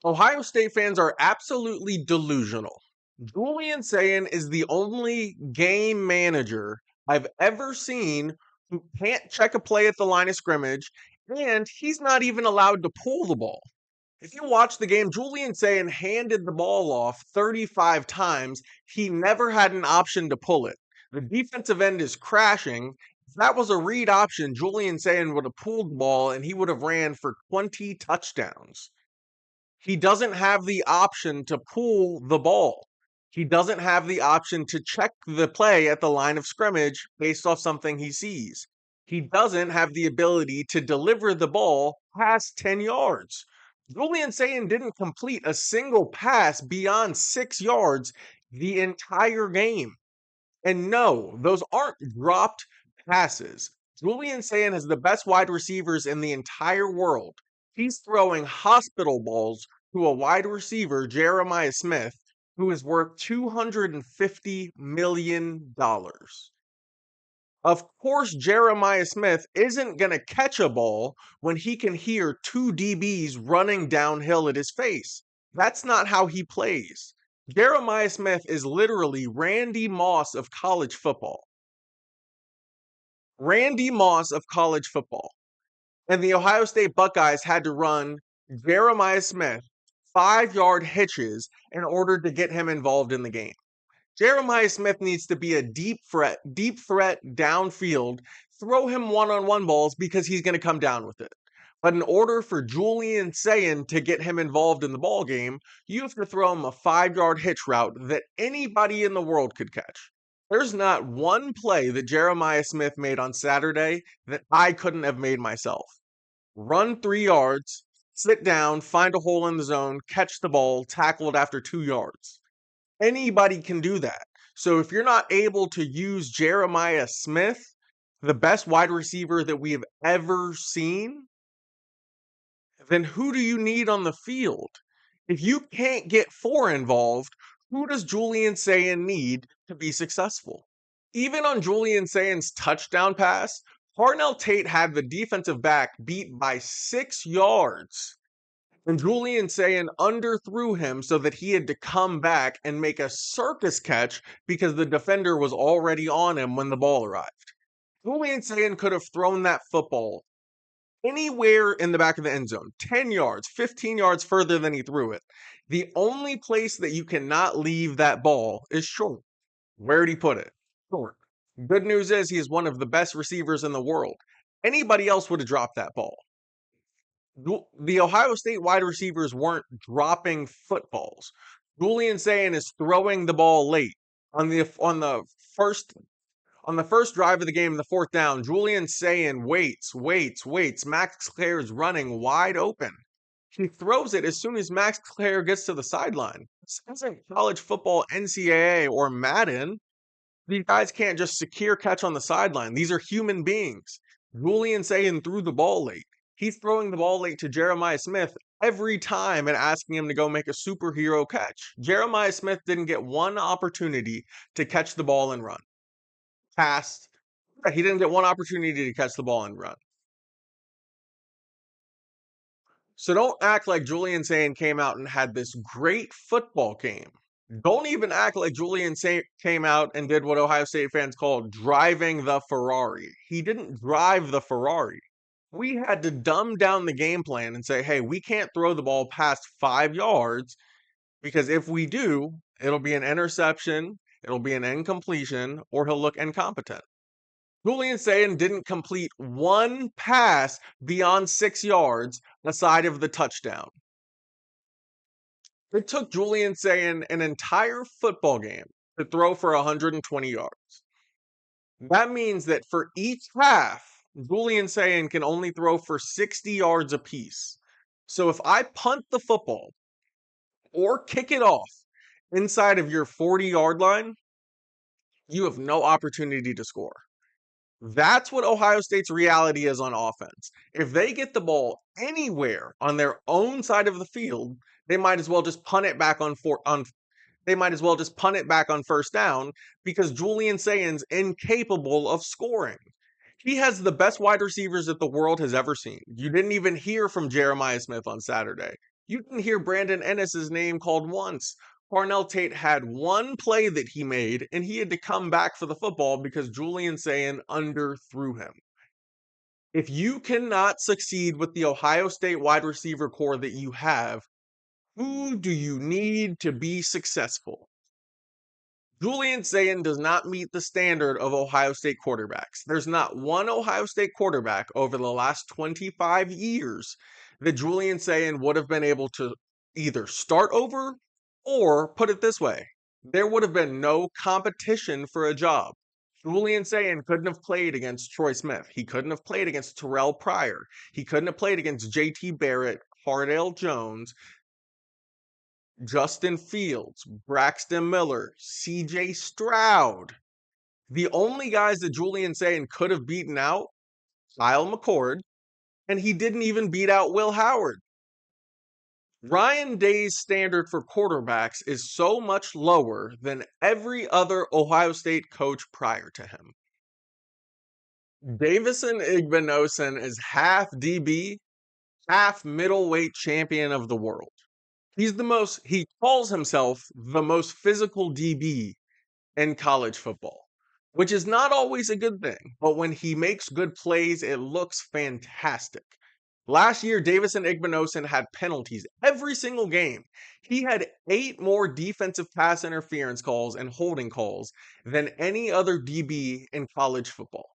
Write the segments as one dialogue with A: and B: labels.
A: Ohio State fans are absolutely delusional. Julian Sayin is the only game manager I've ever seen who can't check a play at the line of scrimmage, and he's not even allowed to pull the ball. If you watch the game, Julian Sayin handed the ball off 35 times. He never had an option to pull it. The defensive end is crashing. If that was a read option, Julian Sayin would have pulled the ball and he would have ran for 20 touchdowns. He doesn't have the option to pull the ball. He doesn't have the option to check the play at the line of scrimmage based off something he sees. He doesn't have the ability to deliver the ball past 10 yards. Julian Sayin didn't complete a single pass beyond 6 yards the entire game. And no, those aren't dropped passes. Julian Sayin has the best wide receivers in the entire world. He's throwing hospital balls to a wide receiver, Jeremiah Smith, who is worth $250 million. Of course, Jeremiah Smith isn't going to catch a ball when he can hear two DBs running downhill at his face. That's not how he plays. Jeremiah Smith is literally Randy Moss of college football. Randy Moss of college football. And the Ohio State Buckeyes had to run Jeremiah Smith 5 yard hitches in order to get him involved in the game. Jeremiah Smith needs to be a deep threat downfield, throw him one-on-one balls because he's going to come down with it. But in order for Julian Sayin to get him involved in the ball game, you have to throw him a 5 yard hitch route that anybody in the world could catch. There's not one play that Jeremiah Smith made on Saturday that I couldn't have made myself. Run 3 yards, sit down, find a hole in the zone, catch the ball, tackle it after 2 yards. Anybody can do that. So if you're not able to use Jeremiah Smith, the best wide receiver that we have ever seen, then who do you need on the field? If you can't get four involved, who does Julian Sayin need to be successful? Even on Julian Sayin's touchdown pass, Parnell Tate had the defensive back beat by 6 yards. And Julian Sayin underthrew him so that he had to come back and make a circus catch because the defender was already on him when the ball arrived. Julian Sayin could have thrown that football anywhere in the back of the end zone, 10 yards, 15 yards further than he threw it. The only place that you cannot leave that ball is short. Where did he put it? Short. Good news is he is one of the best receivers in the world. Anybody else would have dropped that ball. The Ohio State wide receivers weren't dropping footballs. Julian Sayin is throwing the ball late first on the first drive of the game, the fourth down. Julian Sayin waits. Max Clare is running wide open. He throws it as soon as Max Clare gets to the sideline. This isn't college football, NCAA, or Madden. These guys can't just secure catch on the sideline. These are human beings. Julian Sayin threw the ball late. He's throwing the ball late to Jeremiah Smith every time and asking him to go make a superhero catch. Jeremiah Smith didn't get one opportunity to catch the ball and run. He didn't get one opportunity to catch the ball and run. So don't act like Julian Sayin came out and had this great football game. Don't even act like Julian Sayin came out and did what Ohio State fans call driving the Ferrari. He didn't drive the Ferrari. We had to dumb down the game plan and say, hey, we can't throw the ball past 5 yards because if we do, it'll be an interception, it'll be an incompletion, or he'll look incompetent. Julian Sayin didn't complete one pass beyond 6 yards aside of the touchdown. It took Julian Sayin an entire football game to throw for 120 yards. That means that for each half, Julian Sayin can only throw for 60 yards apiece. So if I punt the football or kick it off inside of your 40-yard line, you have no opportunity to score. That's what Ohio State's reality is on offense. If they get the ball anywhere on their own side of the field, they might as well just punt it back on first down because Julian Sayin's incapable of scoring. He has the best wide receivers that the world has ever seen. You didn't even hear from Jeremiah Smith on Saturday. You didn't hear Brandon Ennis's name called once. Parnell Tate had one play that he made, and he had to come back for the football because Julian Sayin underthrew him. If you cannot succeed with the Ohio State wide receiver core that you have, who do you need to be successful? Julian Sayin does not meet the standard of Ohio State quarterbacks. There's not one Ohio State quarterback over the last 25 years that Julian Sayin would have been able to either start over or, put it this way, there would have been no competition for a job. Julian Sayin couldn't have played against Troy Smith. He couldn't have played against Terrell Pryor. He couldn't have played against JT Barrett, Cardale Jones, Justin Fields, Braxton Miller, CJ Stroud. The only guys that Julian Sayin could have beaten out, Kyle McCord, and he didn't even beat out Will Howard. Ryan Day's standard for quarterbacks is so much lower than every other Ohio State coach prior to him. Davison Igbinosun is half DB, half middleweight champion of the world. He calls himself the most physical DB in college football, which is not always a good thing. But when he makes good plays, it looks fantastic. Last year, Davison Igbinosun had penalties every single game. He had 8 more defensive pass interference calls and holding calls than any other DB in college football.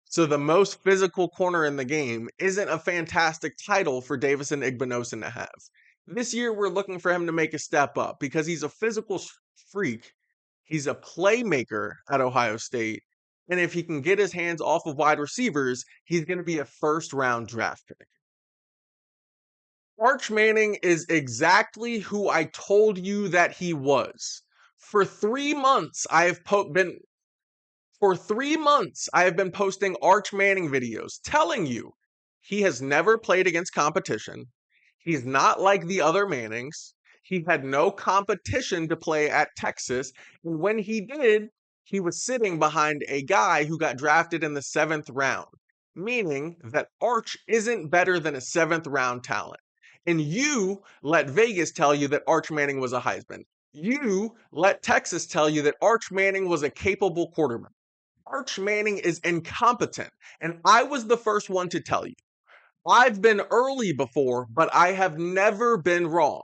A: So the most physical corner in the game isn't a fantastic title for Davison Igbinosun to have. This year, we're looking for him to make a step up because he's a physical freak. He's a playmaker at Ohio State. And if he can get his hands off of wide receivers, he's going to be a first-round draft pick. Arch Manning is exactly who I told you that he was. For 3 months, I have been For 3 months, I have been posting Arch Manning videos telling you he has never played against competition. He's not like the other Mannings. He had no competition to play at Texas. And when he did, he was sitting behind a guy who got drafted in the 7th round, meaning that Arch isn't better than a 7th round talent. And you let Vegas tell you that Arch Manning was a Heisman. You let Texas tell you that Arch Manning was a capable quarterback. Arch Manning is incompetent, and I was the first one to tell you. I've been early before, but I have never been wrong.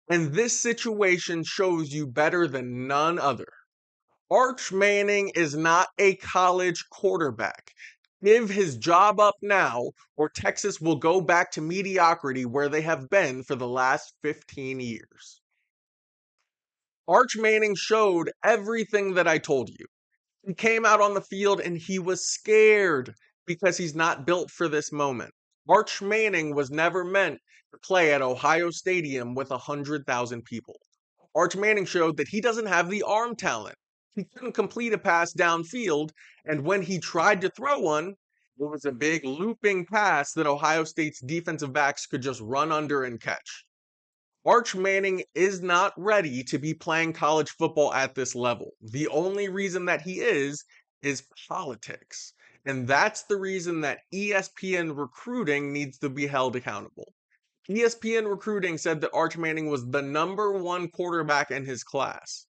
A: And this situation shows you better than none other. Arch Manning is not a college quarterback. Give his job up now, or Texas will go back to mediocrity where they have been for the last 15 years. Arch Manning showed everything that I told you. He came out on the field and he was scared because he's not built for this moment. Arch Manning was never meant to play at Ohio Stadium with 100,000 people. Arch Manning showed that he doesn't have the arm talent. He couldn't complete a pass downfield, and when he tried to throw one, it was a big looping pass that Ohio State's defensive backs could just run under and catch. Arch Manning is not ready to be playing college football at this level. The only reason that he is politics. And that's the reason that ESPN recruiting needs to be held accountable. ESPN recruiting said that Arch Manning was the '1 quarterback in his class.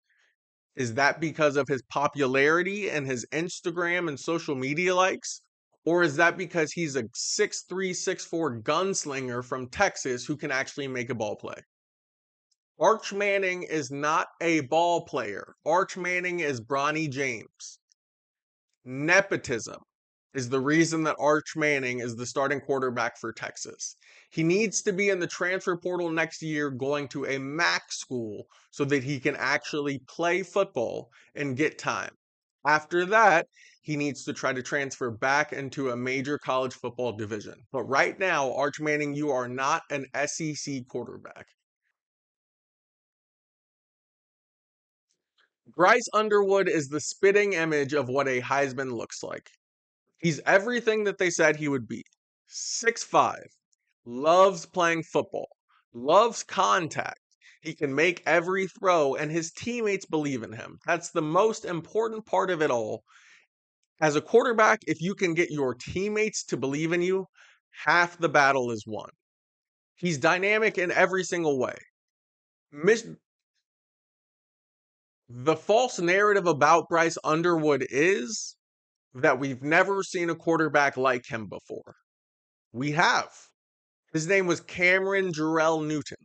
A: Is that because of his popularity and his Instagram and social media likes? Or is that because he's a 6'3", 6'4" gunslinger from Texas who can actually make a ball play? Arch Manning is not a ball player. Arch Manning is Bronny James. Nepotism is the reason that Arch Manning is the starting quarterback for Texas. He needs to be in the transfer portal next year going to a MAC school so that he can actually play football and get time. After that, he needs to try to transfer back into a major college football division. But right now, Arch Manning, you are not an SEC quarterback. Bryce Underwood is the spitting image of what a Heisman looks like. He's everything that they said he would be. 6'5", loves playing football, loves contact. He can make every throw, and his teammates believe in him. That's the most important part of it all. As a quarterback, if you can get your teammates to believe in you, half the battle is won. He's dynamic in every single way. The false narrative about Bryce Underwood is that we've never seen a quarterback like him before. We have. His name was Cameron Jarrell Newton.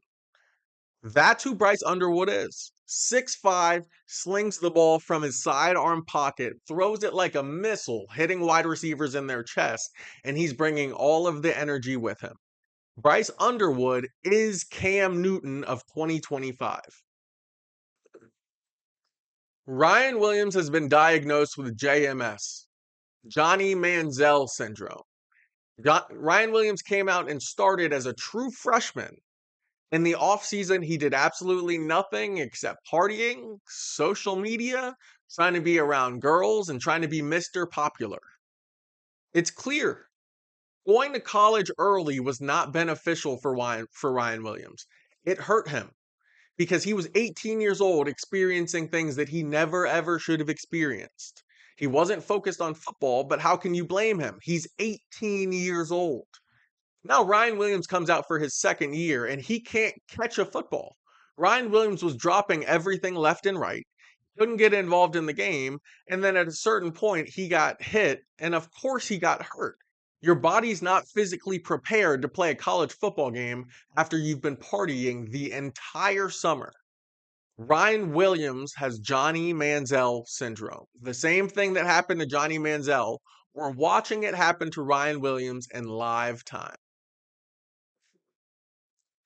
A: That's who Bryce Underwood is. 6'5", slings the ball from his sidearm pocket, throws it like a missile, hitting wide receivers in their chest, and he's bringing all of the energy with him. Bryce Underwood is Cam Newton of 2025. Ryan Williams has been diagnosed with JMS, Johnny Manziel syndrome. Ryan Williams came out and started as a true freshman. In the offseason, he did absolutely nothing except partying, social media, trying to be around girls, and trying to be Mr. Popular. It's clear. Going to college early was not beneficial for Ryan Williams. It hurt him because he was 18 years old experiencing things that he never ever should have experienced. He wasn't focused on football, but how can you blame him? He's 18 years old. Now Ryan Williams comes out for his second year and he can't catch a football. Ryan Williams was dropping everything left and right, couldn't get involved in the game, and then at a certain point he got hit, and of course he got hurt. Your body's not physically prepared to play a college football game after you've been partying the entire summer. Ryan Williams has Johnny Manziel syndrome. The same thing that happened to Johnny Manziel, we're watching it happen to Ryan Williams in live time.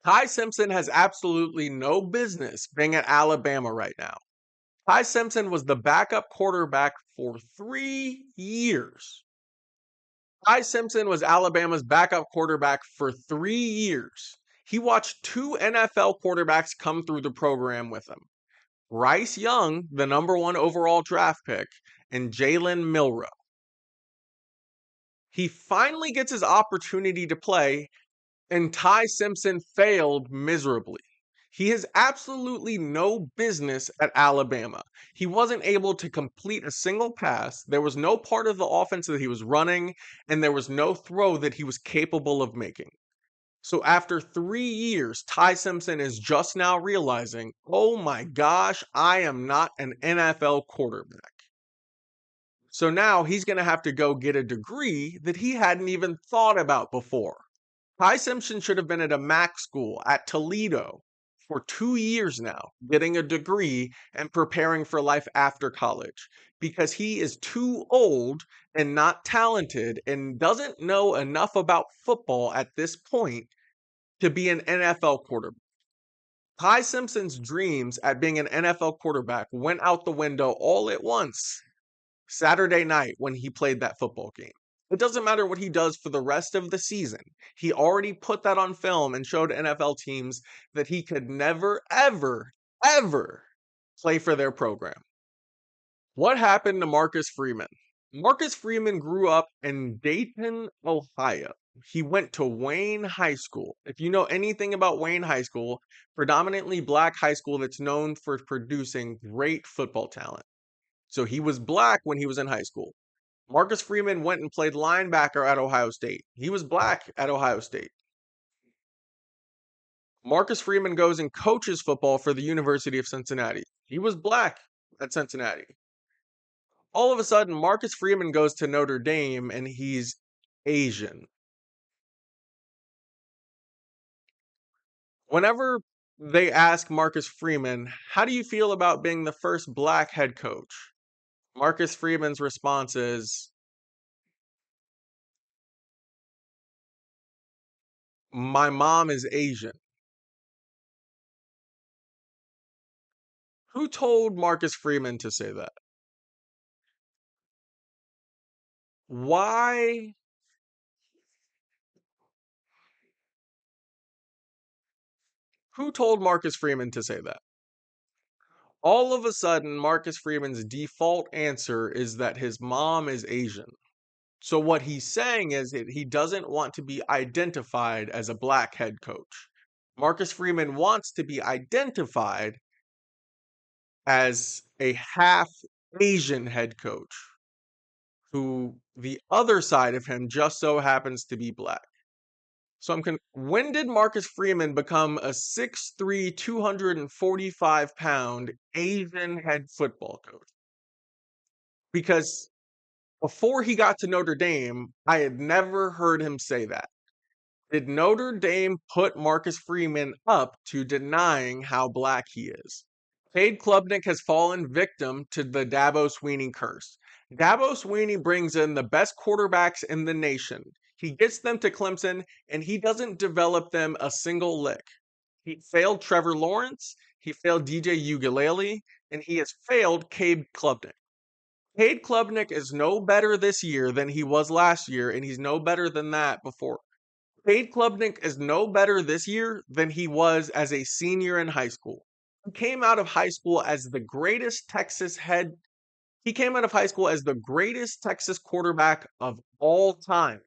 A: Ty Simpson has absolutely no business being at Alabama right now. Ty Simpson was the backup quarterback for 3 years. Ty Simpson was Alabama's backup quarterback for 3 years. He watched 2 NFL quarterbacks come through the program with him. Bryce Young, the number 1 overall draft pick, and Jalen Milroe. He finally gets his opportunity to play, and Ty Simpson failed miserably. He has absolutely no business at Alabama. He wasn't able to complete a single pass. There was no part of the offense that he was running, and there was no throw that he was capable of making. So after 3 years, Ty Simpson is just now realizing, oh my gosh, I am not an NFL quarterback. So now he's going to have to go get a degree that he hadn't even thought about before. Ty Simpson should have been at a MAC school at Toledo for 2 years now, getting a degree and preparing for life after college because he is too old and not talented and doesn't know enough about football at this point to be an NFL quarterback. Ty Simpson's dreams at being an NFL quarterback went out the window all at once Saturday night when he played that football game. It doesn't matter what he does for the rest of the season. He already put that on film and showed NFL teams that he could never, ever, ever play for their program. What happened to Marcus Freeman? Marcus Freeman grew up in Dayton, Ohio. He went to Wayne High School. If you know anything about Wayne High School, predominantly black high school that's known for producing great football talent. So he was black when he was in high school. Marcus Freeman went and played linebacker at Ohio State. He was black at Ohio State. Marcus Freeman goes and coaches football for the University of Cincinnati. He was black at Cincinnati. All of a sudden, Marcus Freeman goes to Notre Dame and he's Asian. Whenever they ask Marcus Freeman, how do you feel about being the first black head coach? Marcus Freeman's response is, my mom is Asian. Who told Marcus Freeman to say that? Why? Who told Marcus Freeman to say that? All of a sudden, Marcus Freeman's default answer is that his mom is Asian. So what he's saying is that he doesn't want to be identified as a black head coach. Marcus Freeman wants to be identified as a half Asian head coach who the other side of him just so happens to be black. When did Marcus Freeman become a 6'3", 245-pound Asian head football coach? Because before he got to Notre Dame, I had never heard him say that. Did Notre Dame put Marcus Freeman up to denying how black he is? Cade Klubnik has fallen victim to the Dabo Swinney curse. Dabo Swinney brings in the best quarterbacks in the nation. He gets them to Clemson, and he doesn't develop them a single lick. He failed Trevor Lawrence, he failed DJ Ugalele, and he has failed Cade Klubnik. Cade Klubnik is no better this year than he was last year, and he's no better than that before. Cade Klubnik is no better this year than he was as a senior in high school. He came out of high school as the greatest Texas head. He came out of high school as the greatest Texas quarterback of all time.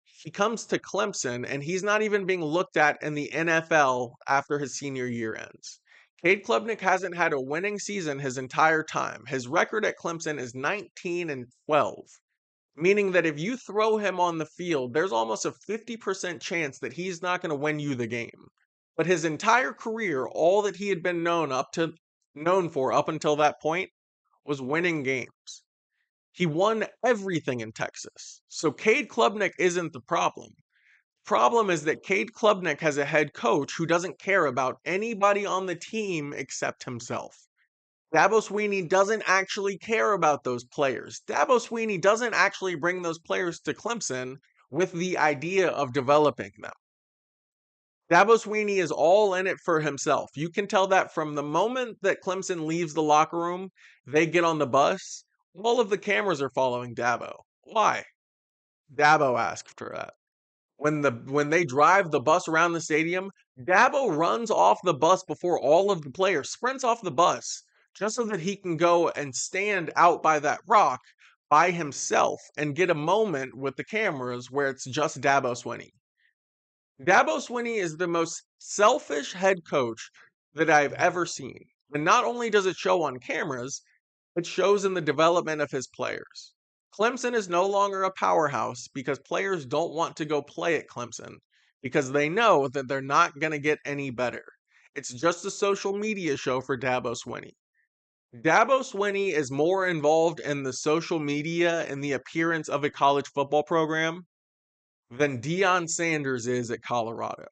A: He comes to Clemson and he's not even being looked at in the NFL after his senior year ends. Cade Klubnik hasn't had a winning season his entire time. His record at Clemson is 19-12. Meaning that if you throw him on the field, there's almost a 50% chance that he's not going to win you the game. But his entire career, all that he had been known for up until that point was winning games. He won everything in Texas. So Cade Klubnik isn't the problem. Problem is that Cade Klubnik has a head coach who doesn't care about anybody on the team except himself. Dabo Swinney doesn't actually care about those players. Dabo Swinney doesn't actually bring those players to Clemson with the idea of developing them. Dabo Swinney is all in it for himself. You can tell that from the moment that Clemson leaves the locker room, they get on the bus, all of the cameras are following Dabo. Why? Dabo asked for that. When they drive the bus around the stadium, Dabo runs off the bus before all of the players, sprints off the bus, just so that he can go and stand out by that rock by himself and get a moment with the cameras where it's just Dabo Swinney. Dabo Swinney is the most selfish head coach that I've ever seen. And not only does it show on cameras, it shows in the development of his players. Clemson is no longer a powerhouse because players don't want to go play at Clemson because they know that they're not going to get any better. It's just a social media show for Dabo Swinney. Dabo Swinney is more involved in the social media and the appearance of a college football program than Deion Sanders is at Colorado.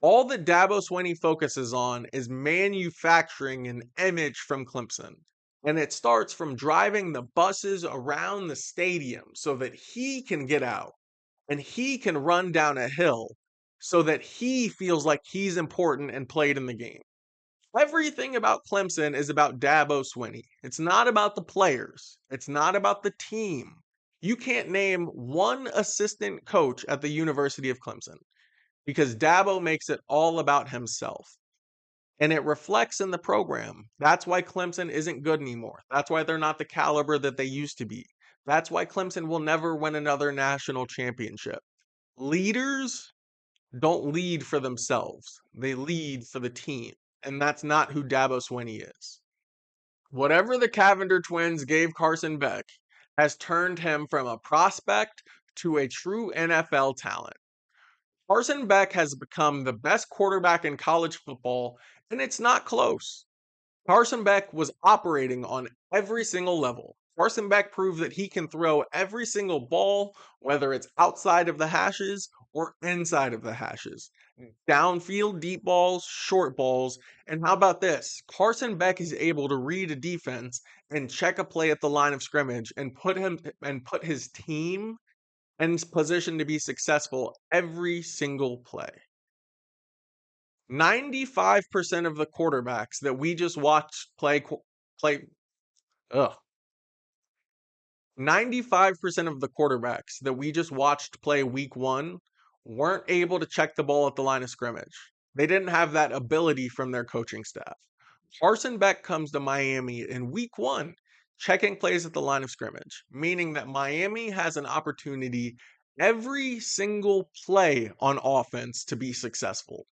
A: All that Dabo Swinney focuses on is manufacturing an image from Clemson. And it starts from driving the buses around the stadium so that he can get out and he can run down a hill so that he feels like he's important and played in the game. Everything about Clemson is about Dabo Swinney. It's not about the players. It's not about the team. You can't name one assistant coach at the University of Clemson because Dabo makes it all about himself. And it reflects in the program. That's why Clemson isn't good anymore. That's why they're not the caliber that they used to be. That's why Clemson will never win another national championship. Leaders don't lead for themselves. They lead for the team. And that's not who Dabo Swinney is. Whatever the Cavender twins gave Carson Beck has turned him from a prospect to a true NFL talent. Carson Beck has become the best quarterback in college football, and it's not close. Carson Beck was operating on every single level. Carson Beck proved that he can throw every single ball, whether it's outside of the hashes or inside of the hashes. Downfield, deep balls, short balls. And how about this? Carson Beck is able to read a defense and check a play at the line of scrimmage and put his team in position to be successful every single play. 95% of the quarterbacks that we just watched play 95% of the quarterbacks that we just watched play week 1 weren't able to check the ball at the line of scrimmage. They didn't have that ability from their coaching staff. Carson Beck comes to Miami in week 1 checking plays at the line of scrimmage, meaning that Miami has an opportunity every single play on offense to be successful.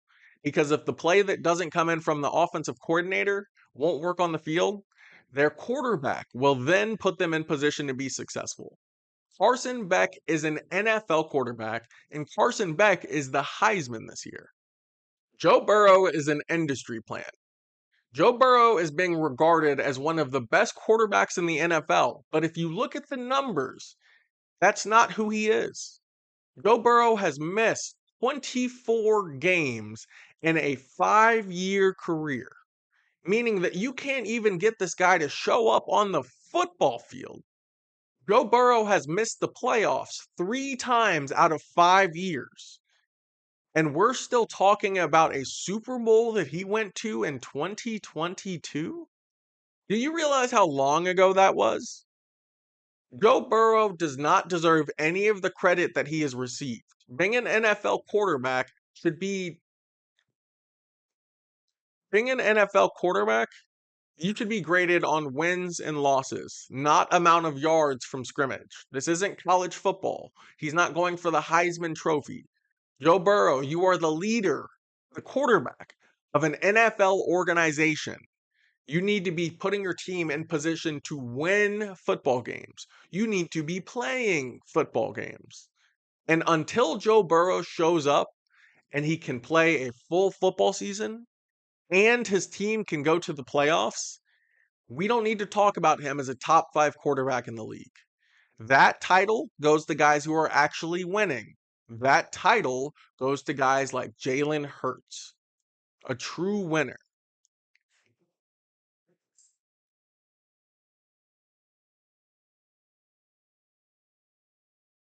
A: Because if the play that doesn't come in from the offensive coordinator won't work on the field, their quarterback will then put them in position to be successful. Carson Beck is an NFL quarterback, and Carson Beck is the Heisman this year. Joe Burrow is an industry plant. Joe Burrow is being regarded as one of the best quarterbacks in the NFL, but if you look at the numbers, that's not who he is. Joe Burrow has missed 24 games in a 5-year career, meaning that you can't even get this guy to show up on the football field. Joe Burrow has missed the playoffs 3 times out of 5 years. And we're still talking about a Super Bowl that he went to in 2022? Do you realize how long ago that was? Joe Burrow does not deserve any of the credit that he has received. Being an NFL quarterback, you should be graded on wins and losses, not amount of yards from scrimmage. This isn't college football. He's not going for the Heisman Trophy. Joe Burrow, you are the leader, the quarterback of an NFL organization. You need to be putting your team in position to win football games. You need to be playing football games. And until Joe Burrow shows up and he can play a full football season and his team can go to the playoffs, we don't need to talk about him as a top 5 quarterback in the league. That title goes to guys who are actually winning. That title goes to guys like Jalen Hurts, a true winner.